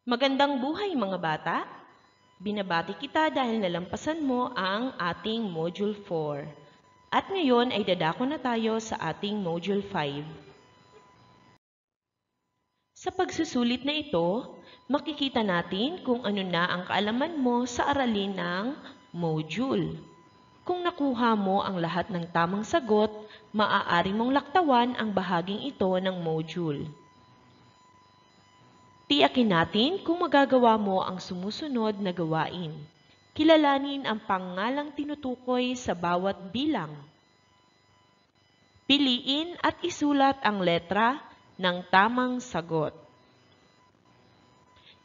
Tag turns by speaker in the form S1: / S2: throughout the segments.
S1: Magandang buhay mga bata! Binabati kita dahil nalampasan mo ang ating Module 4. At ngayon ay dadako na tayo sa ating Module 5. Sa pagsusulit na ito, makikita natin kung ano na ang kaalaman mo sa aralin ng module. Kung nakuha mo ang lahat ng tamang sagot, maaari mong laktawan ang bahaging ito ng module. Tiyakin natin kung magagawa mo ang sumusunod na gawain. Kilalanin ang pangalang tinutukoy sa bawat bilang. Piliin at isulat ang letra ng tamang sagot.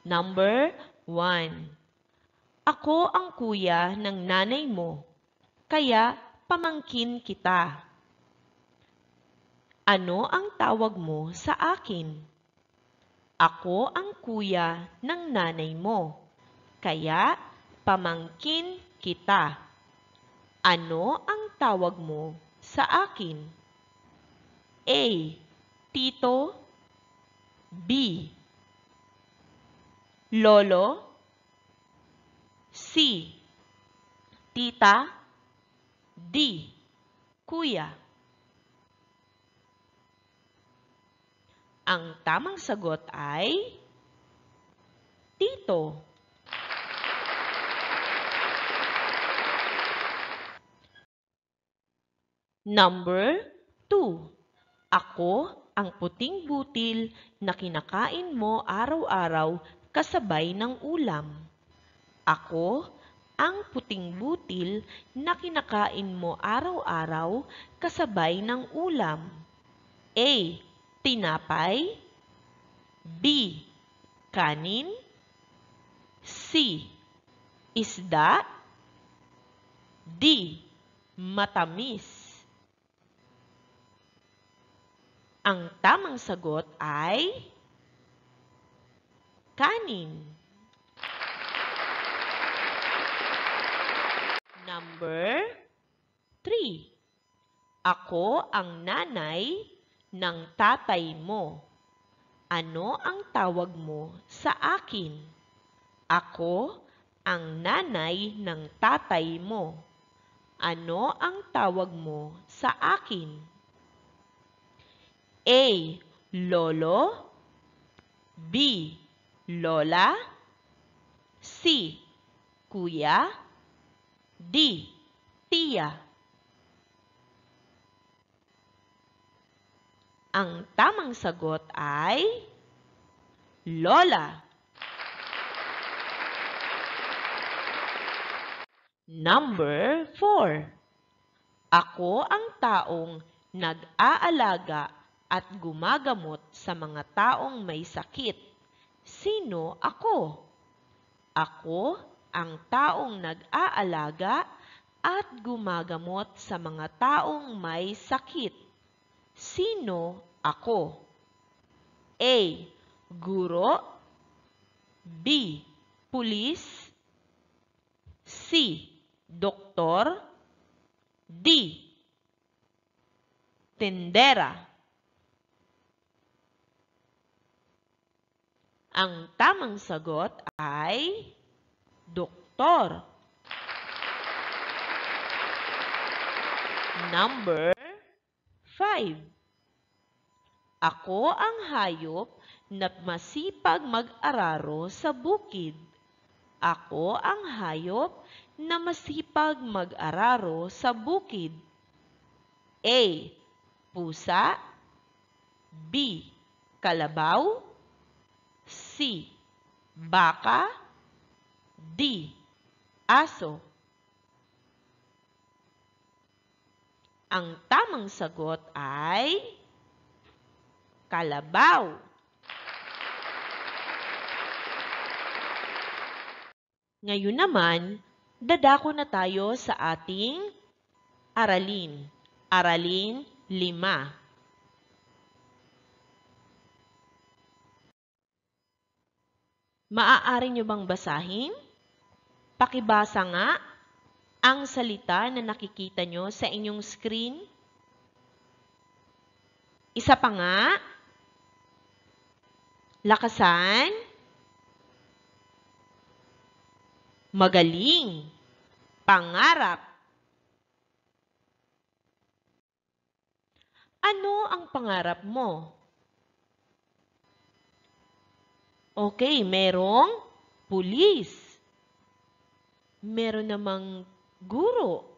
S1: Number 1. Ako ang kuya ng nanay mo, kaya pamangkin kita. Ano ang tawag mo sa akin? Ako ang kuya ng nanay mo, kaya pamangkin kita. Ano ang tawag mo sa akin? A. Tito. B. Lolo. C. Tita. D. Kuya. Ang tamang sagot ay Tito. Number 2. Ako ang puting butil na kinakain mo araw-araw kasabay ng ulam. Ako ang puting butil na kinakain mo araw-araw kasabay ng ulam. A. Tinapay. B. Kanin. C. Isda. D. Matamis. Ang tamang sagot ay kanin. Number 3. Ako ang nanay ng tatay mo. Ano ang tawag mo sa akin? Ako ang nanay ng tatay mo. Ano ang tawag mo sa akin? A. Lolo. B. Lola. C. Kuya. D. Tiya. Ang tamang sagot ay Lola. Number 4. Ako ang taong nag-aalaga at gumagamot sa mga taong may sakit. Sino ako? Ako ang taong nag-aalaga at gumagamot sa mga taong may sakit. Sino ako? A. Guro. B. Pulis. C. Doktor. D. Tendera. Ang tamang sagot ay doktor. Number 5. Ako ang hayop na masipag mag-araro sa bukid. Ako ang hayop na masipag mag-araro sa bukid. A. Pusa. B. Kalabaw. C. Baka. D. Aso. Ang tamang sagot ay kalabaw. Ngayon naman, dadako na tayo sa ating aralin. Aralin 5. Maaari nyo bang basahin? Pakibasa nga ang salita na nakikita nyo sa inyong screen. Isa pa nga. Lakasan. Magaling. Pangarap. Ano ang pangarap mo? Okay, merong pulis. Meron namang guro.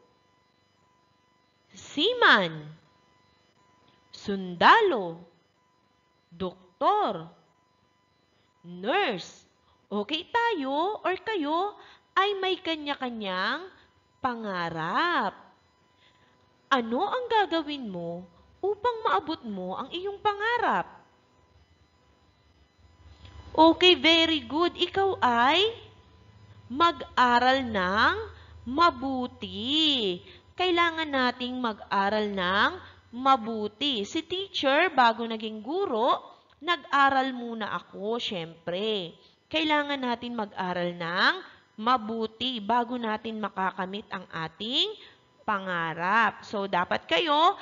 S1: Seaman. Sundalo. Doktor. Nurse. Okay, tayo or kayo ay may kanya-kanyang pangarap. Ano ang gagawin mo upang maabot mo ang iyong pangarap? Okay, very good. Ikaw ay mag-aral ng mabuti. Kailangan nating mag-aral ng mabuti. Si teacher, bago naging guro, nag-aral muna ako, syempre. Kailangan natin mag-aral ng mabuti bago natin makakamit ang ating pangarap. So, dapat kayo,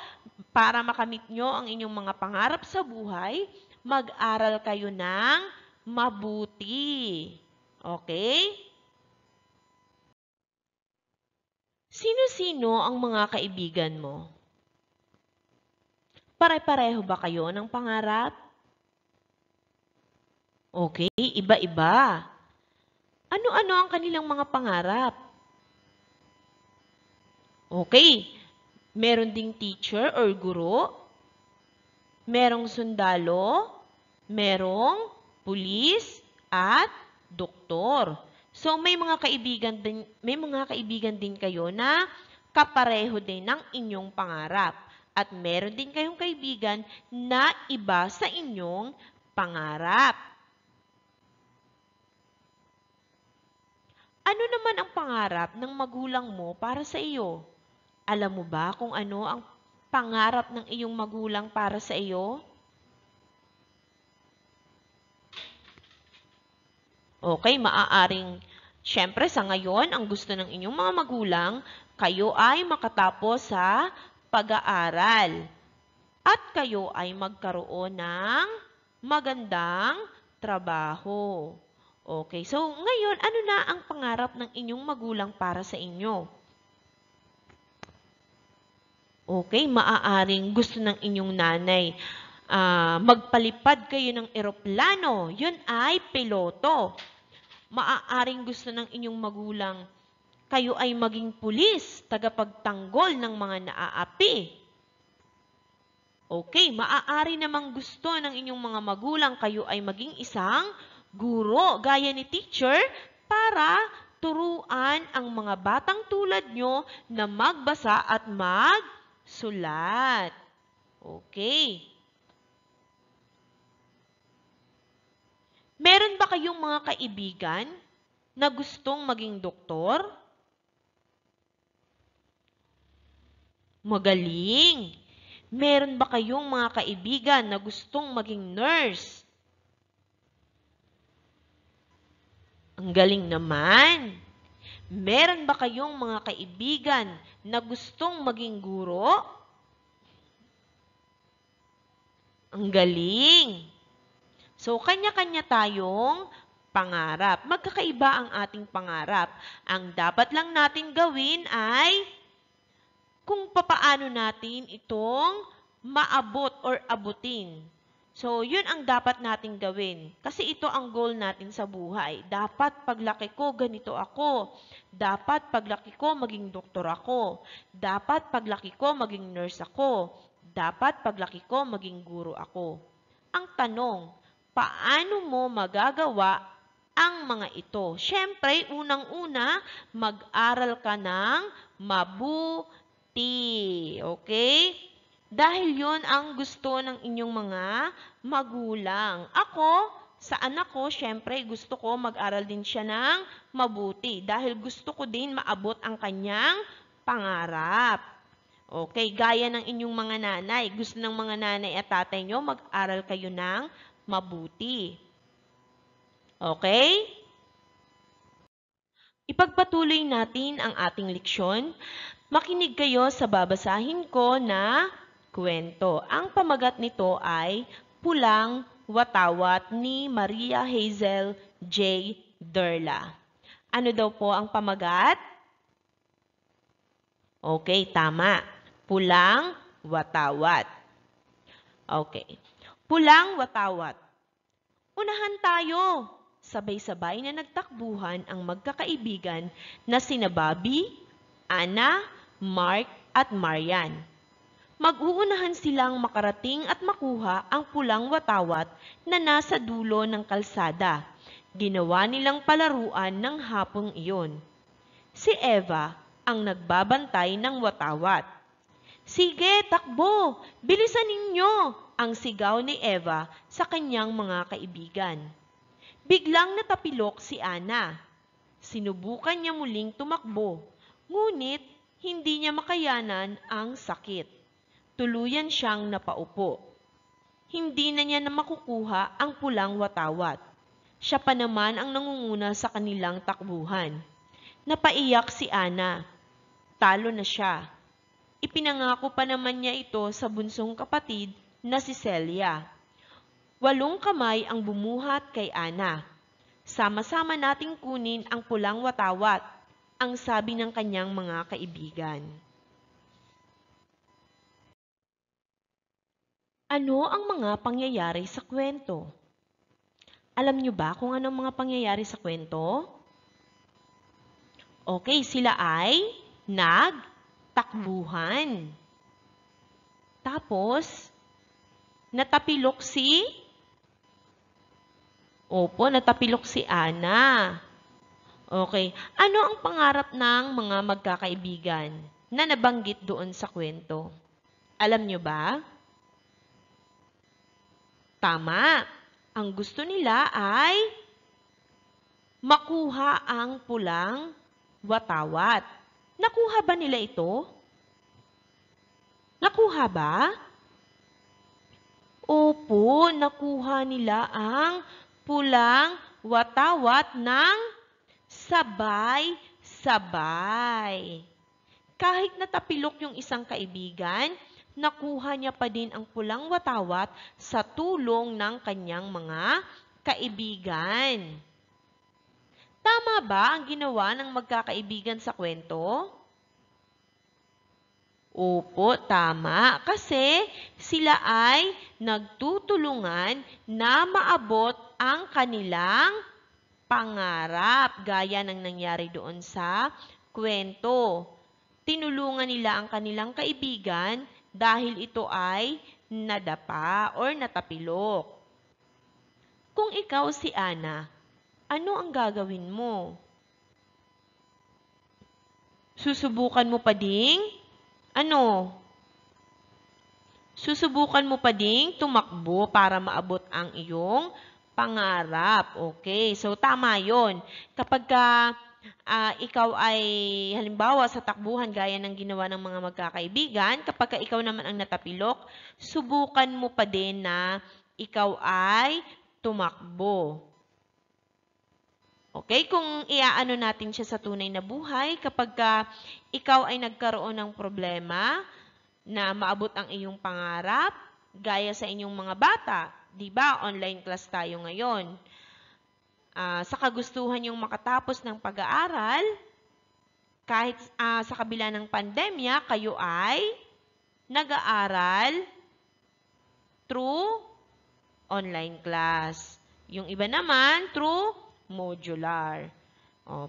S1: para makamit nyo ang inyong mga pangarap sa buhay, mag-aral kayo ng mabuti. Okay? Sino-sino ang mga kaibigan mo? Pare-pareho ba kayo ng pangarap? Okay, iba-iba. Ano-ano ang kanilang mga pangarap? Okay, meron ding teacher or guro, merong sundalo, merong pulis, at doktor. So may mga kaibigan din kayo na kapareho din ng inyong pangarap. At meron din kayong kaibigan na iba sa inyong pangarap. Ano naman ang pangarap ng magulang mo para sa iyo? Alam mo ba kung ano ang pangarap ng iyong magulang para sa iyo? Okay, maaaring, syempre sa ngayon, ang gusto ng inyong mga magulang, kayo ay makatapos sa pag-aaral. At kayo ay magkaroon ng magandang trabaho. Okay, so ngayon, ano na ang pangarap ng inyong magulang para sa inyo? Okay, maaaring gusto ng inyong nanay magpalipad kayo ng eroplano. Yun ay piloto. Maaaring gusto ng inyong magulang kayo ay maging pulis, tagapagtanggol ng mga naaapi. Okay, maaari namang gusto ng inyong mga magulang kayo ay maging isang guro, gaya ni teacher, para turuan ang mga batang tulad nyo na magbasa at magsulat. Okay. Meron ba kayong mga kaibigan na gustong maging doktor? Magaling! Meron ba kayong mga kaibigan na gustong maging nurse? Ang galing naman! Meron ba kayong mga kaibigan na gustong maging guro? Ang galing! So, kanya-kanya tayong pangarap. Magkakaiba ang ating pangarap. Ang dapat lang natin gawin ay kung papaano natin itong maabot or abutin. So, yun ang dapat natin gawin. Kasi ito ang goal natin sa buhay. Dapat paglaki ko, ganito ako. Dapat paglaki ko, maging doktor ako. Dapat paglaki ko, maging nurse ako. Dapat paglaki ko, maging guro ako. Ang tanong, paano mo magagawa ang mga ito? Siyempre, unang-una, mag-aral ka ng mabuti. Okay? Dahil yon ang gusto ng inyong mga magulang. Ako, sa anak ko, siyempre, gusto ko mag-aral din siya ng mabuti. Dahil gusto ko din maabot ang kanyang pangarap. Okay, gaya ng inyong mga nanay. Gusto ng mga nanay at tatay nyo, mag-aral kayo ng mabuti. Okay? Ipagpatuloy natin ang ating leksyon. Makinig kayo sa babasahin ko na kwento. Ang pamagat nito ay Pulang Watawat ni Maria Hazel J. Derla. Ano daw po ang pamagat? Okay, tama. Pulang watawat. Okay. Pulang watawat. Unahan tayo. Sabay-sabay na nagtakbuhan ang magkakaibigan na sina Bobby, Ana, Mark at Marian. Mag-uunahan silang makarating at makuha ang pulang watawat na nasa dulo ng kalsada. Ginawa nilang palaruan ng hapong iyon. Si Eva ang nagbabantay ng watawat. Sige, takbo! Bilisan ninyo! Ang sigaw ni Eva sa kanyang mga kaibigan. Biglang natapilok si Ana. Sinubukan niya muling tumakbo, ngunit hindi niya makayanan ang sakit. Tuluyan siyang napaupo. Hindi na niya na makukuha ang pulang watawat. Siya pa naman ang nangunguna sa kanilang takbuhan. Napaiyak si Ana. Talo na siya. Ipinangako pa naman niya ito sa bunsong kapatid na si Celia. 8 kamay ang bumuhat kay Ana. Sama-sama nating kunin ang pulang watawat, ang sabi ng kanyang mga kaibigan. Ano ang mga pangyayari sa kwento? Alam niyo ba kung anong mga pangyayari sa kwento? Okay, sila ay nagtakbuhan. Tapos, natapilok si Ana. Okay, ano ang pangarap ng mga magkakaibigan na nabanggit doon sa kwento? Alam niyo ba? Tama. Ang gusto nila ay makuha ang pulang watawat. Nakuha ba nila ito? Nakuha ba? Opo, nakuha nila ang pulang watawat ng sabay-sabay. Kahit natapilok yung isang kaibigan, nakuha niya pa din ang pulang watawat sa tulong ng kanyang mga kaibigan. Tama ba ang ginawa ng magkakaibigan sa kwento? Opo, tama. Kasi sila ay nagtutulungan na maabot ang kanilang pangarap, gaya ng nangyari doon sa kwento. Tinulungan nila ang kanilang kaibigan dahil ito ay nadapa or natapilok. Kung ikaw si Ana, ano ang gagawin mo? Susubukan mo pa ding? Susubukan mo pa ding tumakbo para maabot ang iyong pangarap. Okay, so tama yon. Kapag ikaw ay halimbawa sa takbuhan gaya ng ginawa ng mga magkakaibigan, kapag ikaw naman ang natapilok, subukan mo pa din na ikaw ay tumakbo. Okay, kung iaano natin siya sa tunay na buhay, kapag ikaw ay nagkaroon ng problema na maabot ang iyong pangarap, gaya sa inyong mga bata, di ba? Online class tayo ngayon. Sa kagustuhan yung makatapos ng pag-aaral, kahit sa kabila ng pandemya, kayo ay nag-aaral through online class. Yung iba naman, through modular.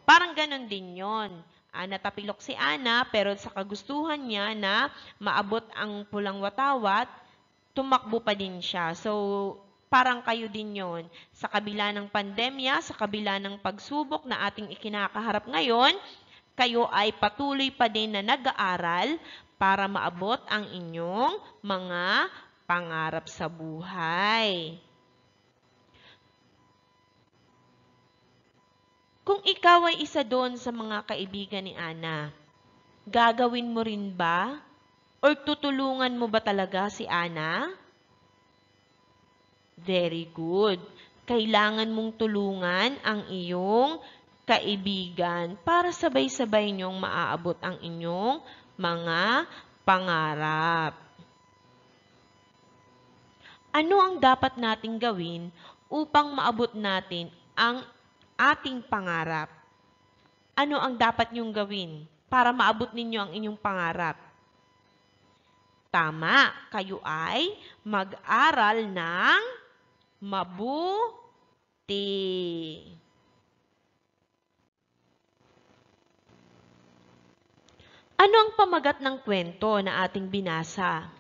S1: Parang ganun din yon. Natapilok si Ana, pero sa kagustuhan niya na maabot ang pulang watawat, tumakbo pa din siya. So, parang kayo din yon. Sa kabila ng pandemya, sa kabila ng pagsubok na ating ikinakaharap ngayon, kayo ay patuloy pa din na nag-aaral para maabot ang inyong mga pangarap sa buhay. Kung ikaw ay isa doon sa mga kaibigan ni Ana, gagawin mo rin ba? Or tutulungan mo ba talaga si Ana? Very good. Kailangan mong tulungan ang iyong kaibigan para sabay-sabay niyong maaabot ang inyong mga pangarap. Ano ang dapat nating gawin upang maabot natin ang ating pangarap? Ano ang dapat niyong gawin para maabot ninyo ang inyong pangarap? Tama, kayo ay mag-aral ng mabuti. Ano ang pamagat ng kwento na ating binasa?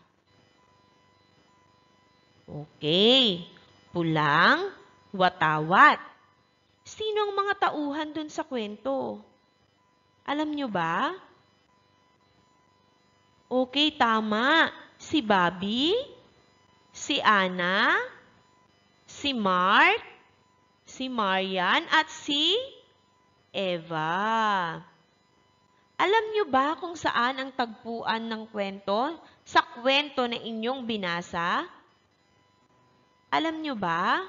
S1: Okay, pulang watawat. Sino ang mga tauhan dun sa kwento? Alam nyo ba? Okay, tama. Si Bobby, si Anna, si Mark, si Marian, at si Eva. Alam nyo ba kung saan ang tagpuan ng kwento? Sa kwento na inyong binasa? Alam nyo ba?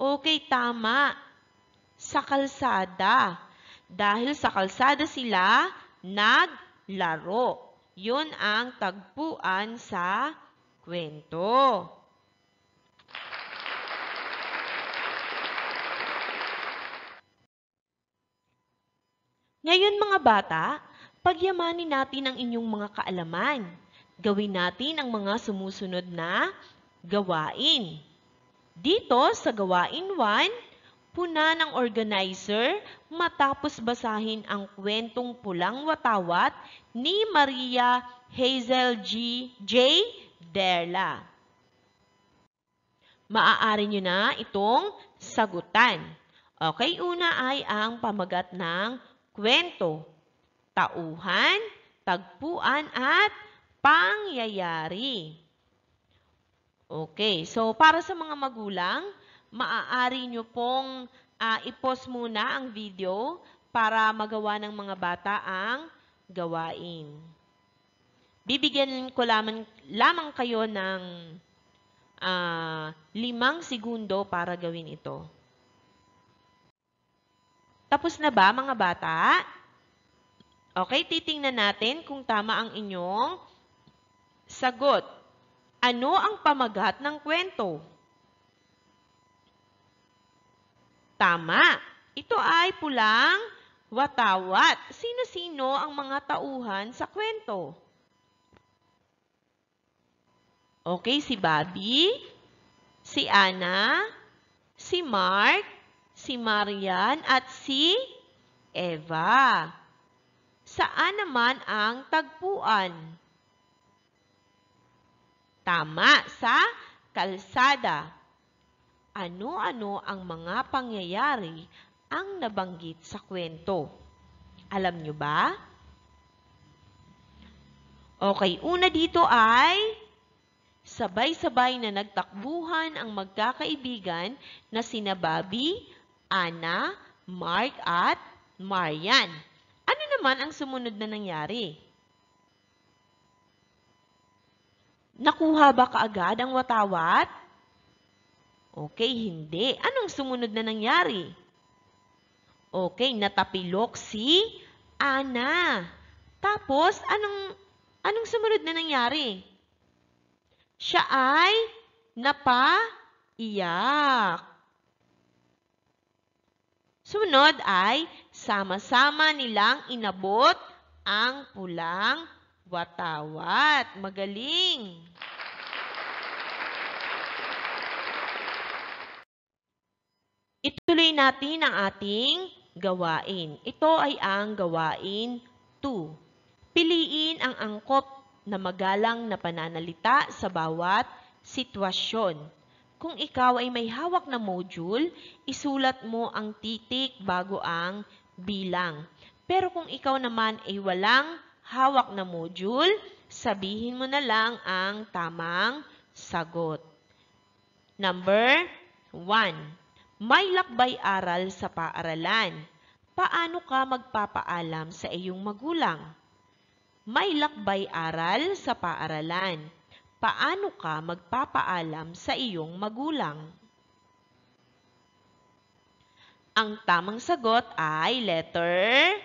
S1: Okay, tama. Sa kalsada. Dahil sa kalsada sila naglaro. Yun ang tagpuan sa kwento. Ngayon mga bata, pagyamanin natin ang inyong mga kaalaman. Gawin natin ang mga sumusunod na gawain. Dito sa gawain 1, puna ng organizer matapos basahin ang kwentong Pulang Watawat ni Maria Hazel J. Derla. Maaari nyo na itong sagutan. Okay, una ay ang pamagat ng kwento, tauhan, tagpuan at pangyayari. Okay, so para sa mga magulang, maaari nyo pong i-pause muna ang video para magawa ng mga bata ang gawain. Bibigyan ko lamang kayo ng 5 segundo para gawin ito. Tapos na ba mga bata? Okay, titingnan natin kung tama ang inyong sagot. Ano ang pamagat ng kwento? Tama. Ito ay pulang watawat. Sino-sino ang mga tauhan sa kwento? Okay, si Bobby, si Anna, si Mark, si Marian, at si Eva. Saan naman ang tagpuan? Tama, sa kalsada. Ano-ano ang mga pangyayari ang nabanggit sa kwento? Alam nyo ba? Okay, una dito ay sabay-sabay na nagtakbuhan ang magkakaibigan na sina Bobby, Anna, Mark at Marian. Ano naman ang sumunod na nangyari? Nakuha ba kaagad ang watawat? Okay, hindi. Anong sumunod na nangyari? Okay, natapilok si Anna. Tapos, anong sumunod na nangyari? Siya ay napaiyak. Sumunod ay sama-sama nilang inabot ang pulang watawat. Magaling! Ituloy natin ang ating gawain. Ito ay ang gawain 2. Piliin ang angkop na magalang na pananalita sa bawat sitwasyon. Kung ikaw ay may hawak na module, isulat mo ang titik bago ang bilang. Pero kung ikaw naman ay walang hawak na module, sabihin mo na lang ang tamang sagot. Number 1. May lakbay-aral sa paaralan. Paano ka magpapaalam sa iyong magulang? May lakbay-aral sa paaralan. Paano ka magpapaalam sa iyong magulang? Ang tamang sagot ay letter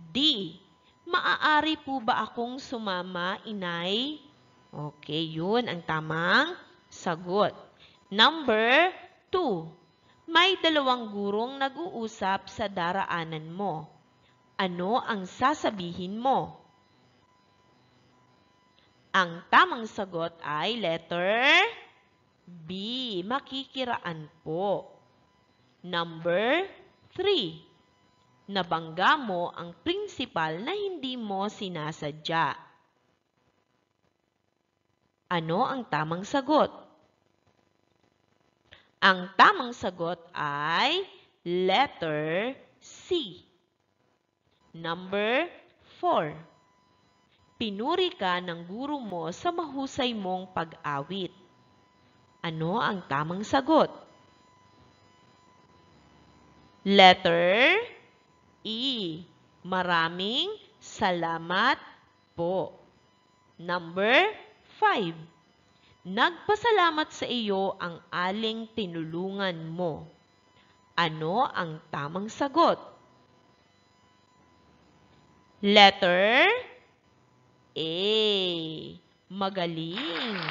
S1: D. Maaari po ba akong sumama, inay? Okay, yun ang tamang sagot. Number 2. May dalawang gurong nag-uusap sa daraanan mo. Ano ang sasabihin mo? Ang tamang sagot ay letter B. Makikiraan po. Number 3. Nabangga mo ang principal na hindi mo sinasadya. Ano ang tamang sagot? Ang tamang sagot ay letter C. Number 4. Pinuri ka ng guro mo sa mahusay mong pag-awit. Ano ang tamang sagot? Letter E. Maraming salamat po. Number 5. Nagpasalamat sa iyo ang aling tinulungan mo. Ano ang tamang sagot? Letter A. Magaling.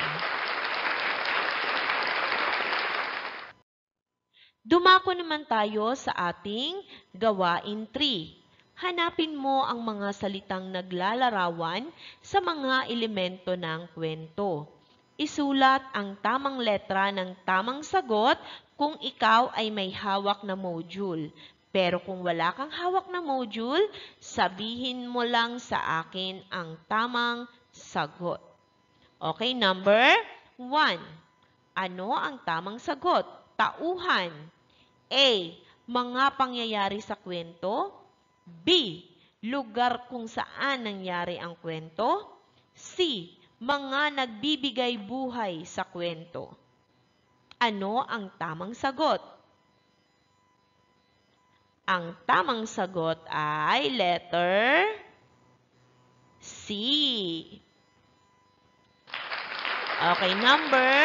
S1: Dumako naman tayo sa ating gawain 3. Hanapin mo ang mga salitang naglalarawan sa mga elemento ng kwento. Isulat ang tamang letra ng tamang sagot kung ikaw ay may hawak na module. Pero kung wala kang hawak na module, sabihin mo lang sa akin ang tamang sagot. Okay, number 1. Ano ang tamang sagot? Tauhan. A. Mga pangyayari sa kwento. B. Lugar kung saan nangyari ang kwento. C. Mga nagbibigay buhay sa kwento. Ano ang tamang sagot? Ang tamang sagot ay letter C. Okay, number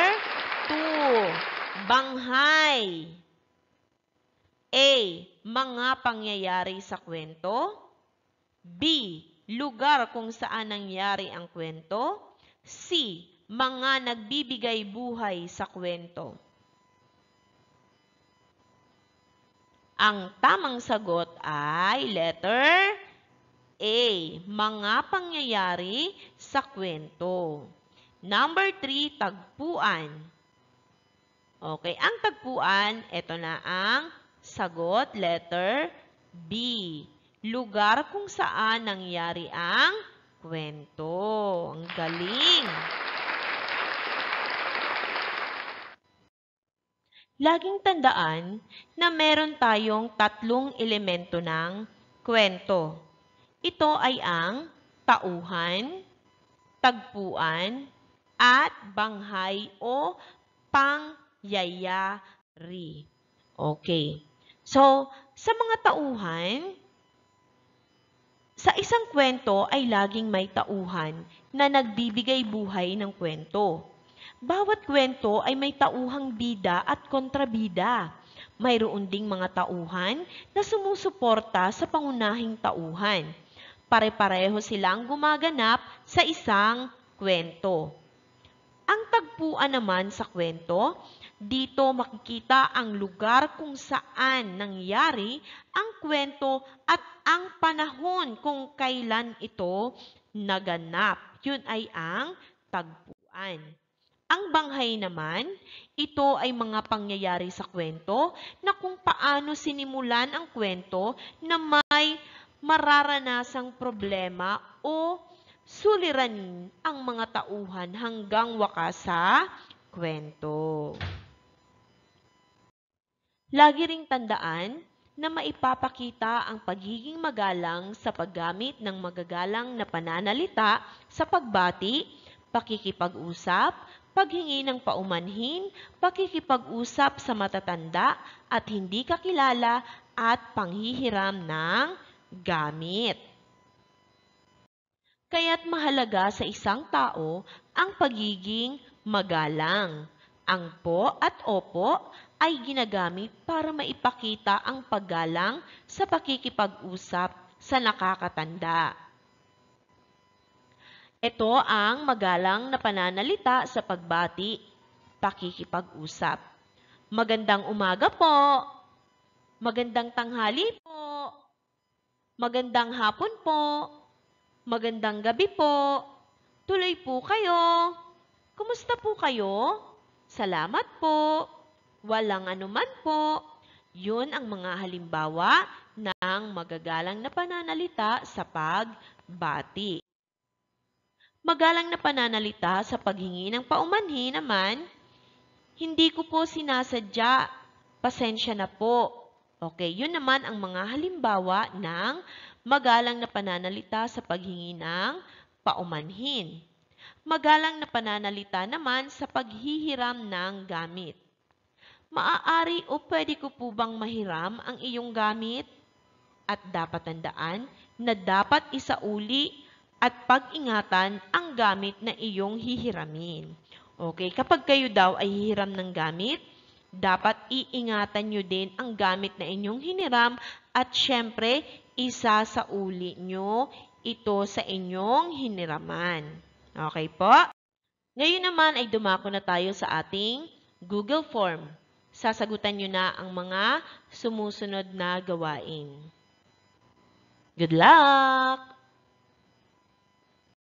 S1: 2. Banghay. A. Mga pangyayari sa kwento. B. Lugar kung saan nangyari ang kwento. C. Mga nagbibigay buhay sa kwento. Ang tamang sagot ay letter A. Mga pangyayari sa kwento. Number 3, tagpuan. Okay, ang tagpuan, ito na ang sagot, letter B. Lugar kung saan nangyari ang kwento. Ang galing! Laging tandaan na meron tayong 3 elemento ng kwento. Ito ay ang tauhan, tagpuan, at banghay o pangyayari. Okay. So, sa mga tauhan, sa isang kwento ay laging may tauhan na nagbibigay buhay ng kwento. Bawat kwento ay may tauhang bida at kontrabida. Mayroon ding mga tauhan na sumusuporta sa pangunahing tauhan. Pare-pareho silang gumaganap sa isang kwento. Ang tagpuan naman sa kwento, dito makikita ang lugar kung saan nangyari ang kwento at ang panahon kung kailan ito naganap. Yun ay ang tagpuan. Ang banghay naman, ito ay mga pangyayari sa kwento na kung paano sinimulan ang kwento na may mararanasang problema o suliranin ang mga tauhan hanggang wakas sa kwento. Lagi ring tandaan na maipapakita ang pagiging magalang sa paggamit ng magagalang na pananalita sa pagbati, pakikipag-usap, paghingi ng paumanhin, pakikipag-usap sa matatanda at hindi kakilala at panghihiram ng gamit. Kaya't mahalaga sa isang tao ang pagiging magalang. Ang po at opo ay ginagamit para maipakita ang paggalang sa pakikipag-usap sa nakakatanda. Ito ang magalang na pananalita sa pagbati, pakikipag-usap. Magandang umaga po. Magandang tanghali po. Magandang hapon po. Magandang gabi po. Tuloy po kayo. Kumusta po kayo? Salamat po. Walang anuman po. Yun ang mga halimbawa ng magagalang na pananalita sa pagbati. Magalang na pananalita sa paghingi ng paumanhin naman, hindi ko po sinasadya. Pasensya na po. Okay, yun naman ang mga halimbawa ng magalang na pananalita sa paghingi ng paumanhin. Magalang na pananalita naman sa paghihiram ng gamit. Maaari o pwede ko po bang mahiram ang iyong gamit? At dapat tandaan na dapat isauli at pag-ingatan ang gamit na iyong hihiramin. Okay, kapag kayo daw ay hihiram ng gamit, dapat iingatan nyo din ang gamit na inyong hiniram at syempre, isasauli nyo ito sa inyong hiniraman. Okay po? Ngayon naman ay dumako na tayo sa ating Google Form. Sasagutan nyo na ang mga sumusunod na gawain. Good luck!